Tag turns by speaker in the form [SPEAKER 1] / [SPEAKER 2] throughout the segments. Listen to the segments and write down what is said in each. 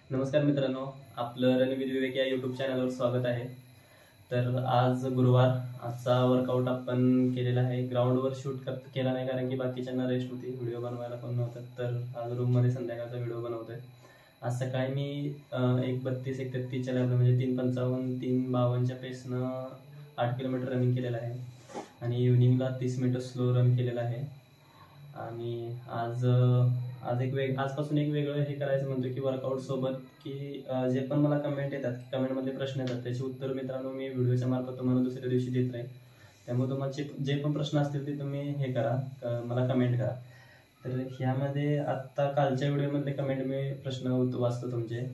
[SPEAKER 1] नमस्कार मित्रांनो, आपलं रणवीर विवेक या यूट्यूब चॅनलवर स्वागत आहे. तर आज गुरुवार, आजचा वर्कआउट आपण केलेला आहे. ग्राउंडवर शूट केला नाही कारण की बाकीच्यांना रेस्ट होती, व्हिडिओ बनवायला कोण नव्हतं. तर आज रूममध्ये संध्याकाळचा व्हिडिओ बनवतोय. आज सकाळी मी 1:32-1:33च्या लॅबला म्हणजे 3:55 3:52च्या पेसनं 8 किलोमीटर रनिंग केलेलं आहे आणि इव्हिनिंगला 30 मिनिटं स्लो रन केलेला आहे. आणि आजपासून एक वेगळं हे करायचं म्हणतो की वर्कआउट सोबत की जे पण मला कमेंट येतात, कमेंटमधले प्रश्न येतात, त्याची उत्तर मित्रांनो मी व्हिडिओच्या मार्फत तुम्हाला दुसऱ्या दिवशी देत राहील. त्यामुळे तुमचे जे पण प्रश्न असतील ते तुम्ही हे करा, मला कमेंट करा. तर ह्यामध्ये आत्ता कालच्या व्हिडिओमधले कमेंट मी प्रश्न वाचतो तुमचे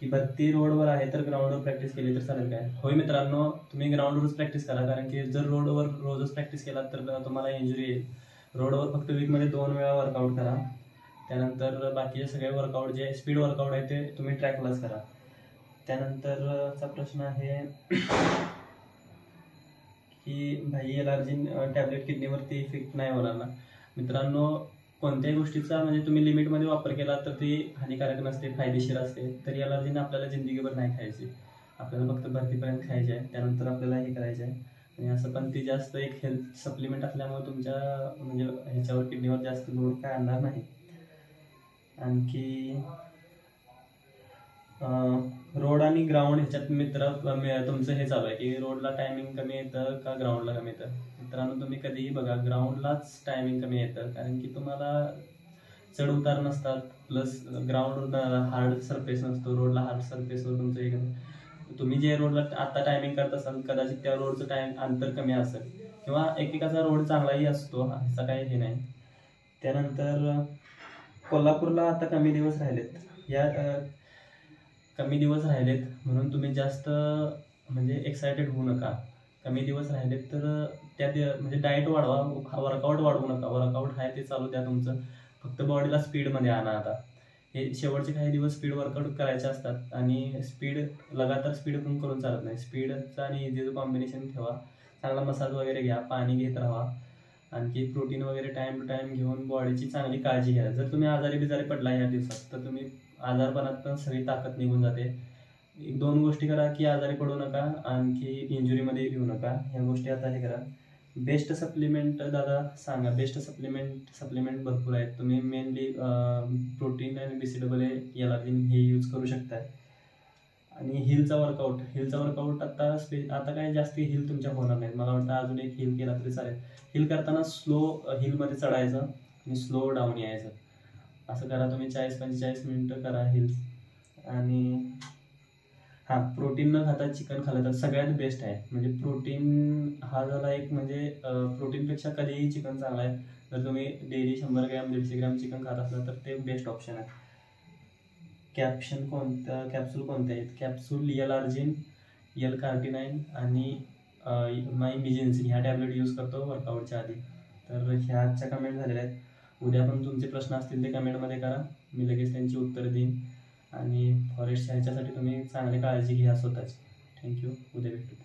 [SPEAKER 1] की भरती रोडवर आहे तर ग्राउंडवर प्रॅक्टिस केली तर चालेल काय? होय मित्रांनो, तुम्ही ग्राउंडवरच प्रॅक्टिस करा कारण की जर रोडवर रोजच प्रॅक्टिस केला तर तुम्हाला इंजुरी येईल. रोडवर फक्त वीकमध्ये 2 वेळा वर्कआउट करा. त्यानंतर बाकीचे सगळे वर्कआउट जे स्पीड वर्कआउट आहे ते तुम्ही ट्रॅकलाच करा. त्यानंतरचा प्रश्न आहे की भाई एलर्जिन टॅबलेट किडनीवरती इफेक्ट नाही होणार ना? मित्रांनो, कोणत्याही गोष्टीचा म्हणजे तुम्ही लिमिटमध्ये वापर केला तर ती हानिकारक नसते, फायदेशीर असते. तर एलर्जीने आपल्याला जिंदगीभर नाही खायची, आपल्याला फक्त भरतीपर्यंत खायची आहे. त्यानंतर आपल्याला हे करायचं आहे. आणि असं पण ती जास्त एक हेल्थ सप्लिमेंट असल्यामुळे तुमच्या म्हणजे ह्याच्यावर किडनीवर जास्त लोड काय आणणार नाही. आणखी रोड आणि ग्राउंड ह्याच्यात तुमचं हे चालू आहे की रोडला टायमिंग कमी येतं का ग्राउंडला कमी येतं? मित्रांनो, तुम्ही कधीही बघा, ग्राउंडलाच टायमिंग कमी येतं कारण की तुम्हाला चढ उतार नसतात, प्लस ग्राउंडवर हार्ड सरफेस नसतो, रोडला हार्ड सरफेसवर तुमचं एक तुम्ही जे रोडला आता टायमिंग करत असाल कदाचित त्या रोडचं अंतर कमी असेल किंवा एकेकाचा रोड चांगलाही असतो, असं काही हे नाही. त्यानंतर कोल्हापूरला आता कमी दिवस राहिलेत म्हणून तुम्ही जास्त म्हणजे एक्सायटेड होऊ नका. कमी दिवस राहिलेत तर म्हणजे डाएट वाढवा, वर्कआउट वाढवू नका. वर्कआउट आहे ते चालू द्या तुमचं, फक्त बॉडीला स्पीडमध्ये आणा. आता हे शेवटचे काही दिवस स्पीड वर्कआउट करायचे असतात आणि लगातार स्पीड पण करून चालत नाही. स्पीडचं आणि इझीचं कॉम्बिनेशन ठेवा. चांगला मसाज वगैरे घ्या, पाणी घेत राहा. आणखी प्रोटीन वगैरे टाइम टू टाइम घेऊन बॉडीची चांगली काळजी घ्या. जर तुम्ही आजारी पडला या दिवसात तर तुम्ही आजारपणात पण सगळी ताकद निघून जाते. 1-2 गोष्टी करा की आजारी पडू नका, आणखी इंजुरीमध्ये येऊ नका. ह्या गोष्टी आता हे करा. बेस्ट सप्लिमेंट दादा सांगा. बेस्ट सप्लिमेंट भरपूर आहेत. तुम्ही मेनली प्रोटीन आणि BCAA एलर्जिन हे यूज करू शकताय. आणि हिलचा वर्कआउट आता काय जास्त हिल तुमच्या होणार नाही. मला वाटतं अजून एक हिल केला तरी चालेल. हिल करताना स्लो हिलमध्ये चढायचं आणि स्लो डाऊन यायचं, असं करा तुम्ही. 40-45 मिनिटं करा हिल्स. आणि प्रोटीन न खाता चिकन खाल्लं तर सगळ्यात बेस्ट आहे. म्हणजे प्रोटीन हा झाला एक म्हणजे प्रोटीनपेक्षा कधीही चिकन चांगला आहे. जर तुम्ही डेली 100 ग्रॅम 150 ग्रॅम चिकन खात असला तर ते बेस्ट ऑप्शन आहे. कॅप्सूल कोणते आहेत? कॅप्सूल एलर्जिन, L-कार्टिनाइन आणि मायमिजेन्सिन ह्या टॅबलेट यूज करतो वर्कआउटच्या आधी. तर ह्या आजच्या कमेंट झालेल्या आहेत. उद्या पण तुमचे प्रश्न असतील ते कमेंटमध्ये करा, मी लगेच त्यांची उत्तर देईन. आणि फॉरेस्ट ह्याच्यासाठी तुम्ही चांगली काळजी घ्या स्वतःची. थँक्यू. उद्या भेटू.